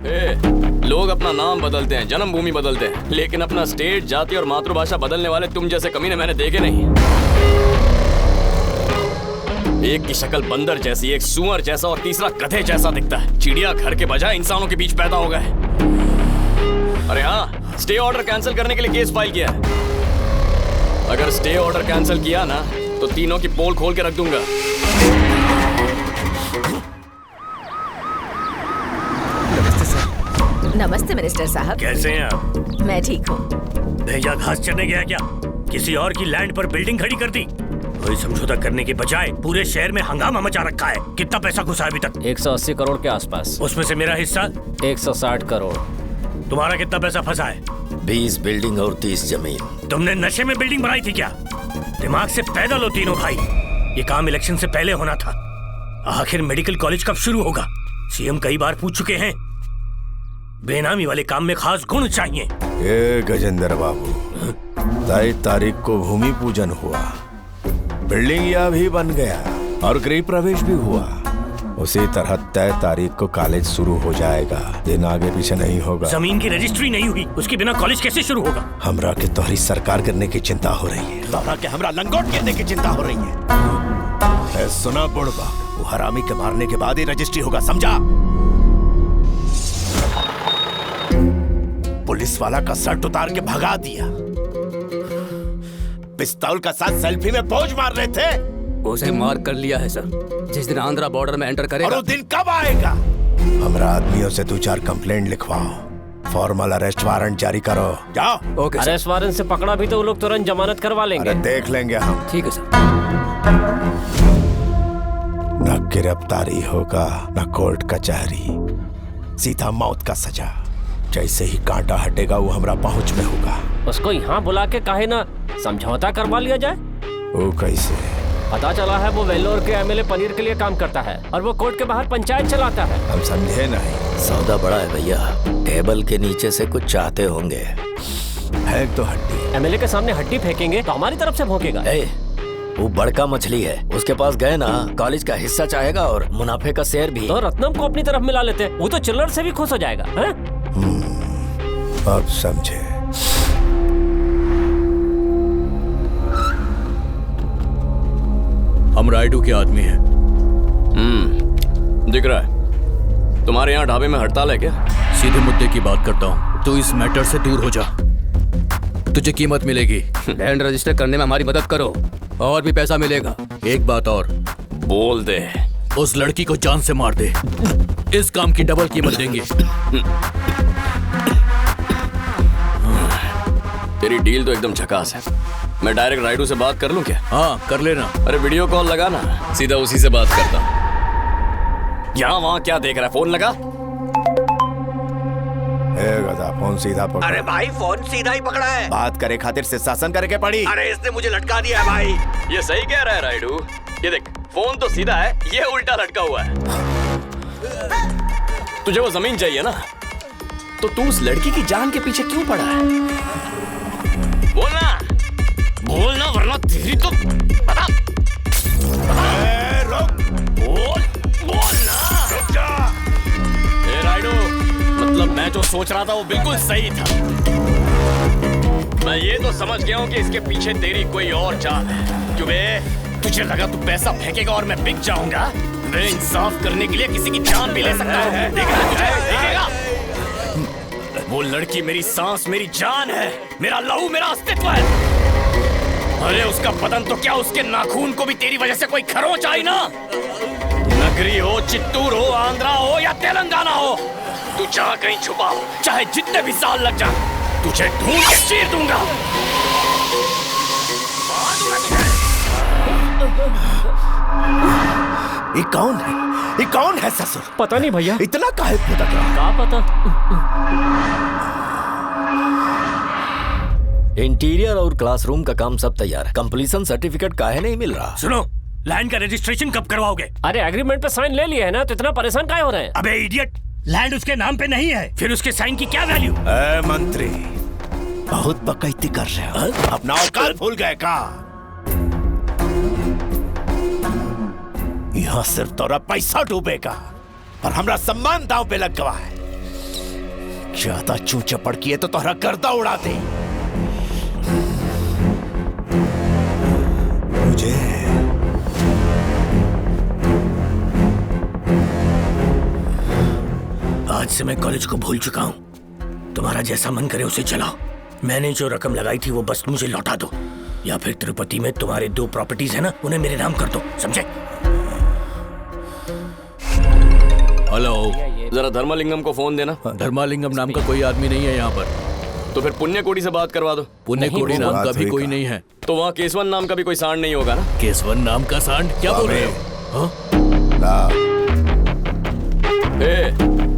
लोग अपना नाम बदलते हैं, जन्मभूमि बदलते हैं, लेकिन अपना स्टेट, जाति और मातृभाषा बदलने वाले तुम जैसे कमीने मैंने देखे नहीं। एक की शक्ल बंदर जैसी, एक सुअर जैसा और तीसरा गधे जैसा दिखता है। चिड़िया घर के बजाय इंसानों के बीच पैदा हो गए। अरे हाँ, स्टे ऑर्डर कैंसिल करने के लिए केस फाइल किया है। अगर स्टे ऑर्डर कैंसिल किया ना तो तीनों की पोल खोल के रख दूंगा। नमस्ते मिनिस्टर साहब। कैसे हैं आप? मैं ठीक हूँ। भेजा घास चरने गया क्या? किसी और की लैंड पर बिल्डिंग खड़ी कर दी? कोई समझौता करने के बजाय पूरे शहर में हंगामा मचा रखा है। कितना पैसा घुसा है अभी तक? 180 करोड़ के आसपास। उसमें से मेरा हिस्सा 160 करोड़। तुम्हारा कितना पैसा फंसा है? 20 बिल्डिंग और 30 जमीन। तुमने नशे में बिल्डिंग बनाई थी क्या? दिमाग से पैदल हो तीनों भाई। ये काम इलेक्शन से पहले होना था। आखिर मेडिकल कॉलेज कब शुरू होगा? सीएम कई बार पूछ चुके हैं। बेनामी वाले काम में खास गुण चाहिए। ये गजेंद्र बाबू, 23 तारीख को भूमि पूजन हुआ, बिल्डिंग यह भी बन गया और गृह प्रवेश भी हुआ। उसी तरह 23 तारीख को कॉलेज शुरू हो जाएगा। दिन आगे पीछे नहीं होगा। जमीन की रजिस्ट्री नहीं हुई, उसके बिना कॉलेज कैसे शुरू होगा? हमरा के तोहरी सरकार गिरने की चिंता हो रही है। तोहरा के हमरा लंगोट गिरने की चिंता हो रही है। सुना बुढ़बा, वो हरामी के मारने के बाद ही रजिस्ट्री होगा, समझा? पुलिस वाला का शर्ट उतार के भगा दिया। पिस्तौल का साथ सेल्फी में पोज मार रहे थे। उसे मार कर लिया है सर। जिस दिन आंध्रा बॉर्डर में एंटर करेगा। और वो दिन कब आएगा? हमरा आदमियों से 2-4 कंप्लेंट लिखवाओ, फॉर्मल अरेस्ट वारंट जारी करो। जाओ। ओके। अरेस्ट वारंट से पकड़ा भी तो वो लोग तुरंत जमानत करवा लेंगे। अरे देख लेंगे हम। ठीक है सर। न गिरफ्तारी होगा न कोर्ट कचहरी, सीधा मौत का सजा। जैसे ही कांटा हटेगा वो हमरा पहुंच में होगा। उसको यहाँ बुला के काहे ना समझौता करवा लिया जाए? वो कैसे? पता चला है वो वेल्लोर के एमएलए पनीर के लिए काम करता है और वो कोर्ट के बाहर पंचायत चलाता है। हम समझे नहीं। सौदा बड़ा है भैया, टेबल के नीचे से कुछ चाहते होंगे। फेंक तो हड्डी। एमएलए के सामने हड्डी फेंकेंगे तो हमारी तरफ से भौंकेगा। वो बड़का मछली है, उसके पास गए ना कॉलेज का हिस्सा चाहेगा और मुनाफे का शेयर भी। तो रत्नम को अपनी तरफ मिला लेते, वो तो चिल्लर से भी खुश हो जाएगा। अब समझे। हम राइडू के आदमी हैं। दिख रहा है। तुम्हारे यहाँ ढाबे में हड़ताल है क्या? सीधे मुद्दे की बात करता हूँ, तो इस मैटर से दूर हो जा। तुझे कीमत मिलेगी। लैंड रजिस्टर करने में हमारी मदद करो और भी पैसा मिलेगा। एक बात और, बोल दे। उस लड़की को जान से मार दे। इस काम की डबल कीमत देंगे। तेरी डील तो एकदम झकास है। मैं डायरेक्ट राइडू से बात कर लूं क्या? हाँ कर लेना। अरे वीडियो कॉल लगा ना, सीधा उसी से बात करता हूँ। यहाँ वहाँ क्या देख रहा है? फोन लगा। गधा, फोन सीधा पकड़। अरे भाई फोन सीधा ही पकड़ा है। बात करे खातिर से शासन करे के पड़ी। अरे इसने मुझे लटका दिया है भाई। ये सही कह रहा है राइडू। ये देख, फोन तो सीधा है, ये उल्टा लटका हुआ है। तुझे वो जमीन चाहिए ना, तो तू उस लड़की की जान के पीछे क्यों पड़ा है? बोलना, बोलना वरना तेरी तो बता। बोलना। राइडू, मतलब मैं जो सोच रहा था वो बिल्कुल सही था। मैं ये तो समझ गया हूँ कि इसके पीछे तेरी कोई और चाल है। क्यों बे? तुझे लगा तू पैसा फेंकेगा और मैं बिक जाऊंगा? मैं इंसाफ करने के लिए किसी की जान भी ले सकता हूँ। देखेगा? वो लड़की मेरी सांस, मेरी जान है, मेरा लहू, मेरा अस्तित्व है। अरे उसका बदन तो क्या, उसके नाखून को भी तेरी वजह से कोई खरोंच आई ना। नगरी हो, चित्तूर हो, आंध्रा हो या तेलंगाना हो, तू जहाँ कहीं छुपा हो, चाहे जितने भी साल लग जाए, तुझे ढूंढ के चीर दूंगा। ये कौन है? ये कौन है ससुर? पता नहीं भैया। इतना काहे भटक रहा? क्या पता। इंटीरियर और क्लासरूम का काम सब तैयार है। कंप्लीशन सर्टिफिकेट काहे नहीं मिल रहा? सुनो, लैंड का रजिस्ट्रेशन कब करवाओगे? अरे एग्रीमेंट पे साइन ले लिए है ना, तो इतना परेशान काहे हो रहे हैं? अबे इडियट, लैंड उसके नाम पे नहीं है, फिर उसके साइन की क्या वैल्यू? मंत्री, बहुत बकैती कर रहे हो। अपना औकात भूल गए का? यहाँ सिर्फ तोरा पैसा डूबेगा और हमरा सम्मान दांव पे लग गया है। ज्यादा चू चपड़ किए तो तोहरा गर्दा उड़ा दे। मुझे आज से मैं कॉलेज को भूल चुका हूँ। तुम्हारा जैसा मन करे उसे चलाओ। मैंने जो रकम लगाई थी वो बस मुझे लौटा दो, या फिर तिरुपति में तुम्हारे 2 प्रॉपर्टीज है ना, उन्हें मेरे नाम कर दो, समझे? हेलो, जरा धर्मलिंगम को फोन देना। धर्मालिंगम नाम का कोई आदमी नहीं है यहाँ पर। तो फिर पुण्य कोडी से बात करवा दो। पुण्य कोडी नाम का भी कोई नहीं है। तो वहाँ केसवन नाम का भी कोई सांड नहीं होगा ना? केसवन नाम का सांड? क्या बोल रहे हो?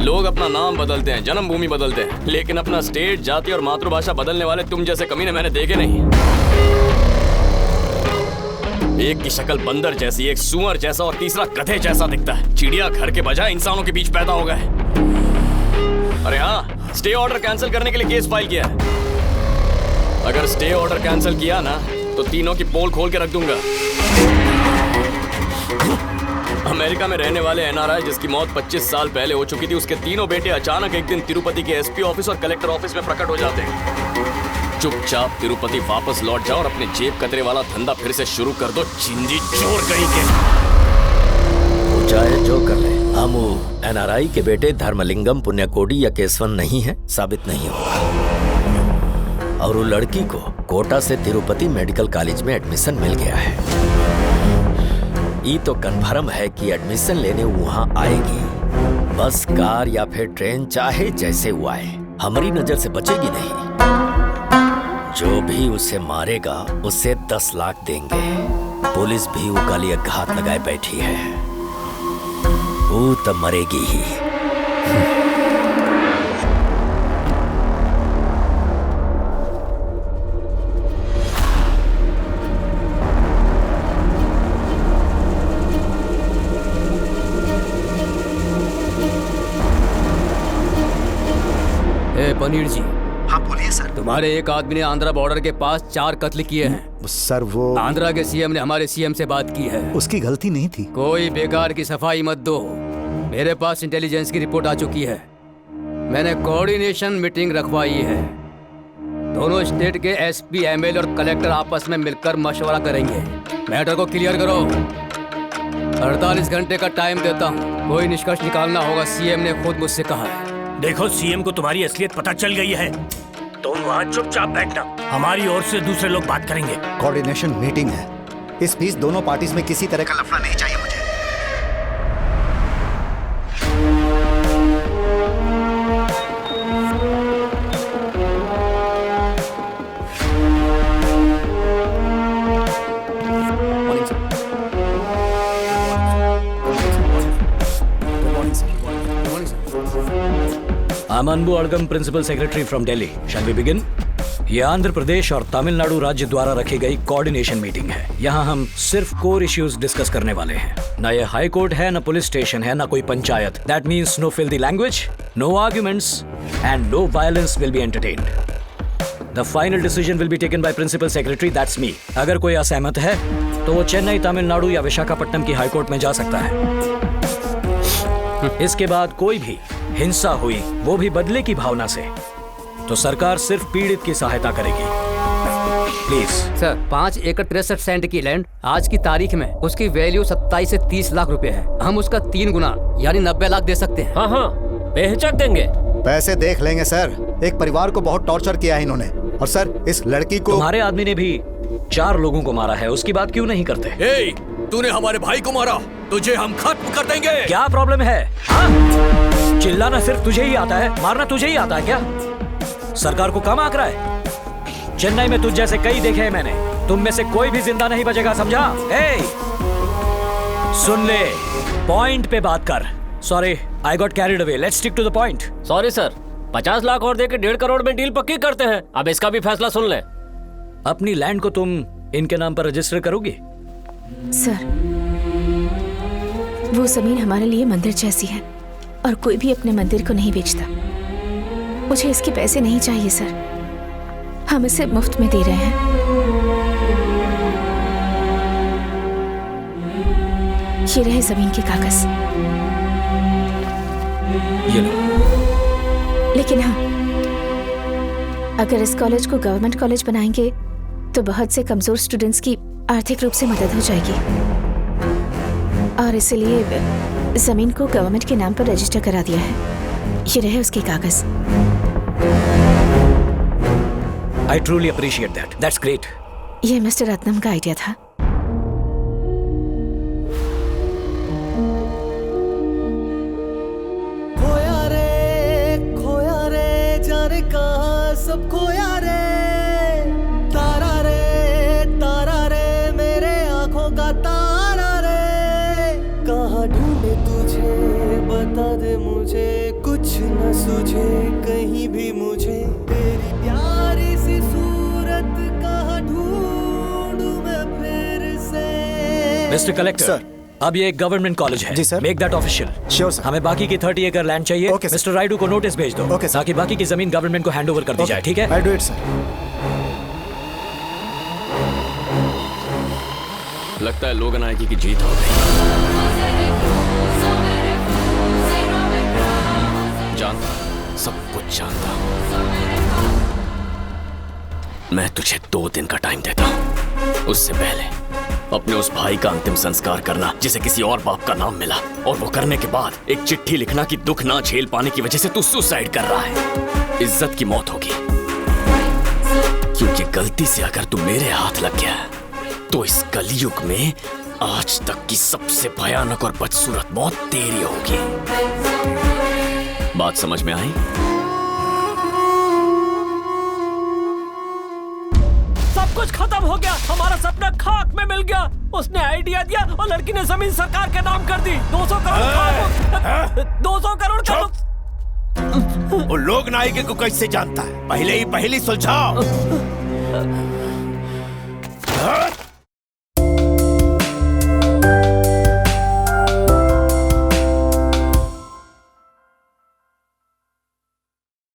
लोग अपना नाम बदलते हैं, जन्मभूमि बदलते हैं, लेकिन अपना स्टेट, जाति और मातृभाषा बदलने वाले तुम जैसे कमीने मैंने देखे नहीं। एक की शक्ल बंदर जैसी, एक सुअर जैसा और तीसरा गधे जैसा दिखता है। चिड़िया घर के बजाय इंसानों के बीच पैदा हो गए। अरे हाँ, स्टे ऑर्डर कैंसिल करने के लिए केस फाइल किया है। अगर स्टे ऑर्डर कैंसिल किया ना तो तीनों की पोल खोल के रख दूंगा। अमेरिका में रहने वाले एनआरआई जिसकी मौत 25 साल पहले हो चुकी थी, उसके तीनों बेटे अचानक एक दिन तिरुपति के एसपी ऑफिस और कलेक्टर ऑफिस में प्रकट हो जाते हैं। चुपचाप तिरुपति वापस लौट जाओ और अपने जेब कतरे वाला धंधा फिर से शुरू कर दो, चिंजी चोर कहीं के। चाहे जो कर ले, हम एनआरआई के बेटे धर्मलिंगम, पुण्य कोडी या केसवन नहीं है, साबित नहीं होगा। और वो लड़की को कोटा से तिरुपति मेडिकल कॉलेज में एडमिशन मिल गया है। ये तो कन्फर्म है कि एडमिशन लेने वहाँ आएगी। बस, कार या फिर ट्रेन, चाहे जैसे वो आए, हमारी नजर से बचेगी नहीं। जो भी उसे मारेगा उसे 10 लाख देंगे। पुलिस भी उसका लिए घात लगाए बैठी है। वो तो मरेगी ही। पनीर जी। हाँ बोलिए सर। तुम्हारे एक आदमी ने आंध्रा बॉर्डर के पास 4 कत्ल किए हैं। सर वो आंध्रा के सीएम ने हमारे सीएम से बात की है। उसकी गलती नहीं थी। कोई बेकार की सफाई मत दो। मेरे पास इंटेलिजेंस की रिपोर्ट आ चुकी है। मैंने कोऑर्डिनेशन मीटिंग रखवाई है। दोनों स्टेट के एसपी, एमएलए और कलेक्टर आपस में मिलकर मशवरा करेंगे। मैटर को क्लियर करो। 48 घंटे का टाइम देता हूँ, कोई निष्कर्ष निकालना होगा। सीएम ने खुद मुझसे कहा है। देखो, सीएम को तुम्हारी असलियत पता चल गई है। तुम वहाँ चुपचाप बैठना, हमारी ओर से दूसरे लोग बात करेंगे। कोऑर्डिनेशन मीटिंग है, इस बीच दोनों पार्टीज में किसी तरह का लफड़ा नहीं चाहिए मुझे। I'm Anbu Adgam, Principal Secretary from Delhi. Shall we begin? ये आंध्र प्रदेश और तमिलनाडु राज्य द्वारा रखी गई कोऑर्डिनेशन मीटिंग है। यहाँ हम सिर्फ कोर इश्यूज डिस्कस करने वाले हैं। ना ये हाई कोर्ट है, ना पुलिस स्टेशन है, ना कोई panchayat. That means no filthy language, no arguments, and no violence will be entertained. The final decision will be taken by Principal Secretary, that's me. अगर कोई असहमत है, तो वो चेन्नई, तमिलनाडु या विशाखापट्टनम की हाई कोर्ट में जा सकता है। इसके बाद कोई भी हिंसा हुई, वो भी बदले की भावना से, तो सरकार सिर्फ पीड़ित की सहायता करेगी। प्लीज सर, 5 एकड़ 63 सेंट की लैंड आज की तारीख में उसकी वैल्यू 27 से 30 लाख रुपए है। हम उसका 3 गुना यानी 90 लाख दे सकते हैं। हाँ हाँ, बेहिचक देंगे। पैसे देख लेंगे सर। एक परिवार को बहुत टॉर्चर किया है इन्होंने। और सर, इस लड़की को तुम्हारे आदमी ने भी 4 लोगों को मारा है, उसकी बात क्यों नहीं करते? ए, तूने हमारे भाई को मारा, तुझे हम खत्म कर देंगे। क्या प्रॉब्लम है? चिल्लाना सिर्फ तुझे ही आता है, मारना तुझे ही आता है क्या? सरकार को कम आंक रहा है? चेन्नई में तुझ जैसे कई देखे हैं मैंने। तुम में से कोई भी जिंदा नहीं बचेगा, समझा? सुन ले, पॉइंट पे बात कर। Sorry, I got carried away. Let's stick to the point. Sorry sir, 50 lakh और देके 1.5 करोड़ में डील पक्की करते हैं। अब इसका भी फैसला सुन ले। अपनी लैंड को तुम इनके नाम पर रजिस्टर करोगी? सर, वो जमीन हमारे लिए मंदिर जैसी है और कोई भी अपने मंदिर को नहीं बेचता। मुझे इसके पैसे नहीं चाहिए सर, हम इसे मुफ्त में दे रहे हैं। ये रहे जमीन के कागज। ये लो। लेकिन हाँ, अगर इस कॉलेज को गवर्नमेंट कॉलेज बनाएंगे तो बहुत से कमजोर स्टूडेंट्स की आर्थिक रूप से मदद हो जाएगी, और इसलिए जमीन को गवर्नमेंट के नाम पर रजिस्टर करा दिया है। ये रहे उसके कागज। I truly appreciate that. That's great. ये मिस्टर रत्नम का आइडिया था। खोया रे जाने कहाँ सब खोया रे, तारा रे मेरे आंखों का तारा रे, कहाँ ढूंढे तुझे बता दे मुझे, कुछ न सूझे कहीं भी मुझे, तेरी प्यारी सी सूरत कहाँ ढूंढूं मैं फिर से। Mister collector, sir. अब ये एक गवर्नमेंट कॉलेज है। जी sir. Make that official. Sure sir. हमें बाकी की 30 एकड़ लैंड चाहिए। Okay sir. मिस्टर राइडू को नोटिस भेज दो ओके सर। ताकि बाकी की जमीन गवर्नमेंट को हैंडओवर कर दी जाए, ठीक है? I do it sir. लगता है लोगन आएगी की जीत हो गई। जानता, सब कुछ जानता। मैं तुझे 2 दिन का टाइम देता हूं। उससे पहले अपने उस भाई का अंतिम संस्कार करना जिसे किसी और बाप का नाम मिला, और वो करने के बाद एक चिट्ठी लिखना कि दुख ना झेल पाने की वजह से तू सुसाइड कर रहा है। इज्जत की मौत होगी, क्योंकि गलती से अगर तू मेरे हाथ लग गया तो इस कलयुग में आज तक की सबसे भयानक और बदसूरत मौत तेरी होगी। बात समझ में आई? सब कुछ खत्म हो गया, हमारा सपना खाक में मिल गया। उसने आइडिया दिया और लड़की ने जमीन सरकार के नाम कर दी। 200 करोड़ 200 करोड़ का वो लोग नायिके को कैसे जानता है? पहले ही सुलझाओ।